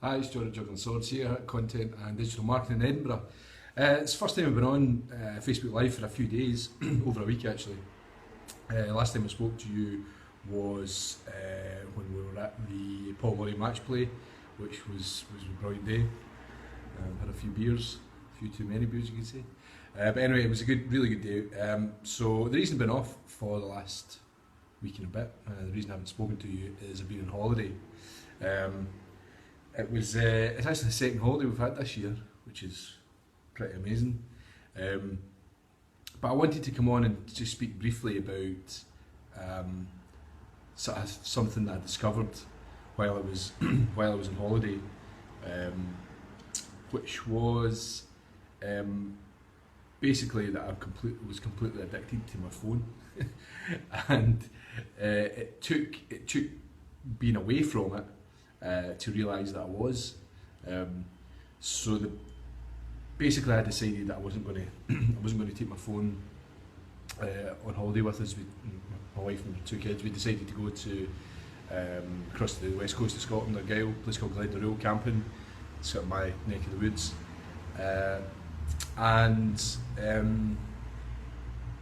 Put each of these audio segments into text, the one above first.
Hi, it's John at Juggling Swords here, content and digital marketing in Edinburgh. It's the first time I've been on Facebook Live for a few days, over a week actually. Last time I spoke to you was when we were at the Paul Murray match play, which was a brilliant day. Had a few beers, a few too many beers you could say. But anyway, it was a really good day. So the reason I've been off for the last week and a bit, the reason I haven't spoken to you is I've been on holiday. It's actually the second holiday we've had this year, which is pretty amazing. But I wanted to come on and just speak briefly about sort of something that I discovered while I was while I was on holiday, which was basically that I was completely addicted to my phone, and it took being away from it to realise that I was. Basically, I decided that I wasn't going to take my phone on holiday with us. My wife and my two kids. We decided to go to across the west coast of Scotland, Argyll, a place called Glen camping, sort of my neck of the woods, and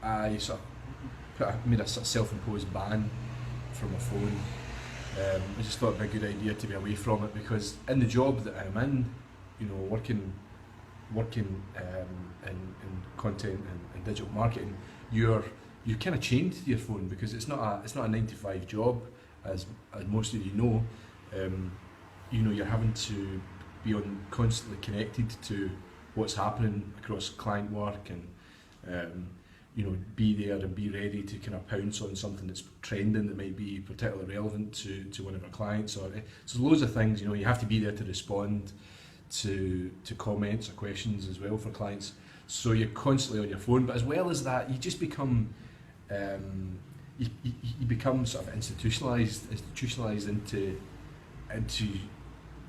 I sort of made a sort of self-imposed ban from my phone. I just thought it'd be a good idea to be away from it, because in the job that I'm in, working in content and digital marketing, you're kind of chained to your phone, because it's not a 9 to 5 job, as most of you know. You're having to be constantly connected to what's happening across client work, and be there and be ready to kind of pounce on something that's trending that might be particularly relevant to one of our clients. Or so loads of things. You have to be there to respond to comments or questions as well for clients. So you're constantly on your phone. But as well as that, you just become you become sort of institutionalized into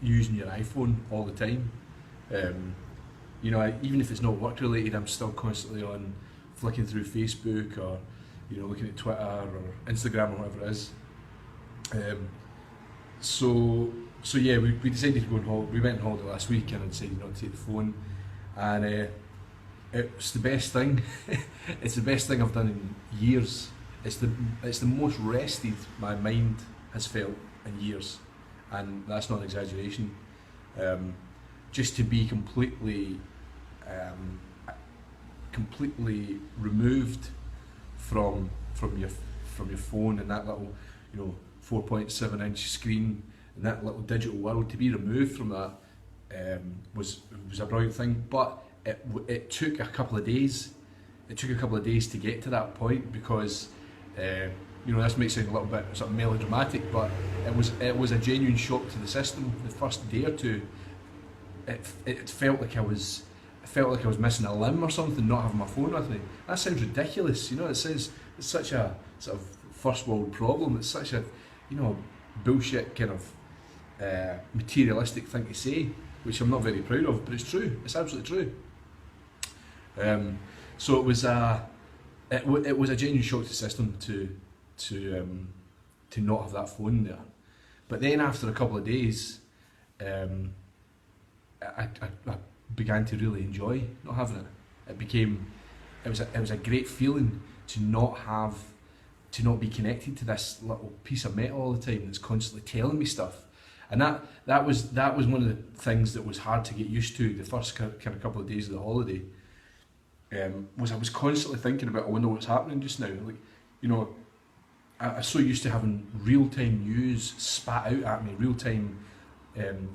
using your iPhone all the time. Even if it's not work related, I'm still constantly on flicking through Facebook, or looking at Twitter or Instagram or whatever it is. So yeah, we decided to go on holiday. We went on holiday last week, and I decided not to take the phone, and it's the best thing. It's the best thing I've done in years. It's the most rested my mind has felt in years, and that's not an exaggeration. Just to be completely removed from your phone and that little 4.7-inch screen and that little digital world, to be removed from that was a brilliant thing. But it took a couple of days. It took a couple of days to get to that point, because this might sound a little bit sort of melodramatic, but it was a genuine shock to the system. The first day or two, it felt like I was missing a limb or something, not having my phone with me. That sounds ridiculous, it's such a sort of first world problem. It's such a bullshit kind of materialistic thing to say, which I'm not very proud of, but it's true. It's absolutely true. So it was a genuine shock to the system to not have that phone there. But then after a couple of days, I began to really enjoy not having it. It was a great feeling to not be connected to this little piece of metal all the time that's constantly telling me stuff. And that was one of the things that was hard to get used to the first kind of couple of days of the holiday. Was I was constantly thinking about, I wonder what's happening just now. I was so used to having real-time news spat out at me, real-time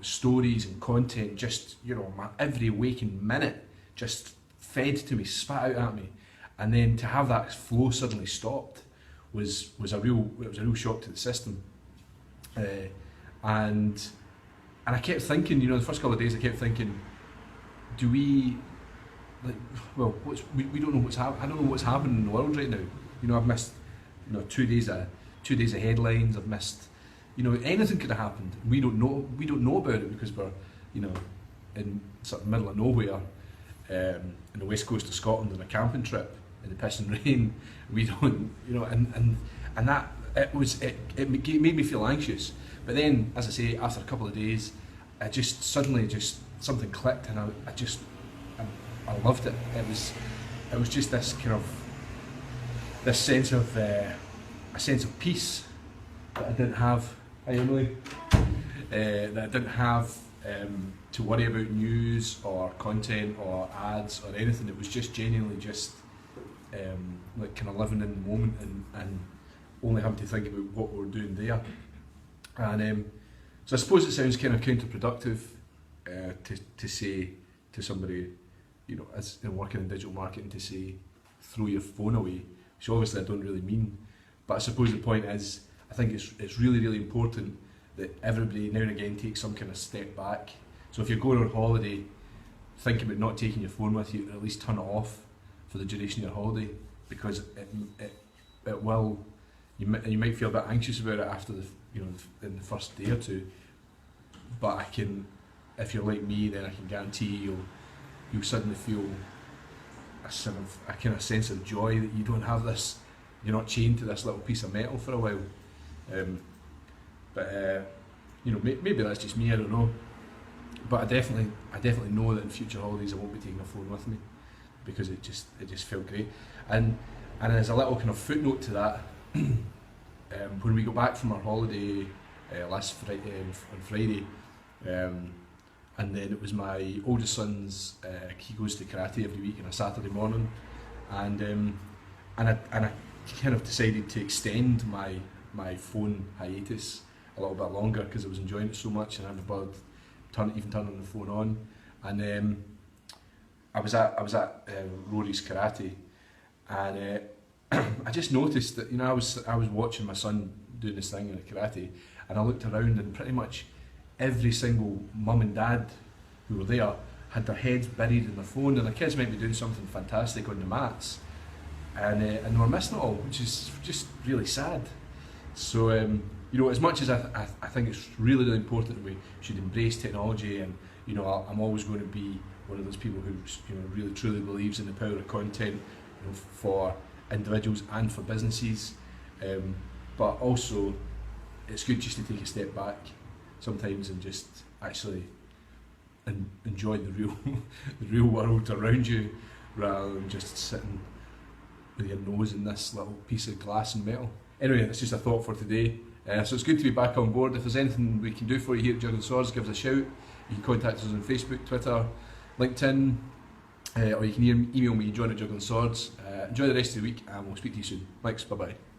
stories and content, just my every waking minute just fed to me, spat out at me, and then to have that flow suddenly stopped was a real shock to the system. And I kept thinking, the first couple of days I kept thinking, do we we don't know what's happening. I don't know what's happening in the world right now. I've missed 2 days of headlines. I've missed anything could have happened. We don't know about it, because we're in sort of middle of nowhere, in the west coast of Scotland on a camping trip in the piss and rain. We don't and that it made me feel anxious. But then, as I say, after a couple of days, I just suddenly just something clicked, and I loved it. It was just this kind of this sense of a sense of peace that I didn't have. Hi Emily. That I didn't have to worry about news or content or ads or anything. It was just genuinely just like kind of living in the moment and only having to think about what we were doing there. And so I suppose it sounds kind of counterproductive to say to somebody, you know, as working in digital marketing, to say throw your phone away, which obviously I don't really mean. But I suppose the point is, I think it's really, really important that everybody now and again takes some kind of step back. So if you're going on holiday, think about not taking your phone with you, or at least turn it off for the duration of your holiday, because it will, you might feel a bit anxious about it after in the first day or two. But if you're like me, then I can guarantee you'll suddenly feel a kind of sense of joy that you don't have this, you're not chained to this little piece of metal for a while. Maybe that's just me, I don't know. But I definitely know that in future holidays I won't be taking a phone with me, because it just felt great. And as a little kind of footnote to that, when we got back from our holiday last Friday, and then it was my oldest son's, he goes to karate every week on a Saturday morning, and I kind of decided to extend my phone hiatus a little bit longer, because I was enjoying it so much and I hadn't bothered even turning the phone on. And I was at Rory's karate, and I just noticed that, you know, I was watching my son doing this thing in karate, and I looked around, and pretty much every single mum and dad who were there had their heads buried in their phone, and their kids might be doing something fantastic on the mats, and they were missing it all, which is just really sad. So you know, as much as I think it's really, really important that we should embrace technology, and you know, I'm always going to be one of those people who, you know, really truly believes in the power of content, you know, for individuals and for businesses, but also it's good just to take a step back sometimes and just actually enjoy the real world around you, rather than just sitting with your nose in this little piece of glass and metal. Anyway, that's just a thought for today. So it's good to be back on board. If there's anything we can do for you here at Juggling Swords, give us a shout. You can contact us on Facebook, Twitter, LinkedIn, or you can email me, John at Juggling Swords. Enjoy the rest of the week, and we'll speak to you soon. Thanks, bye bye.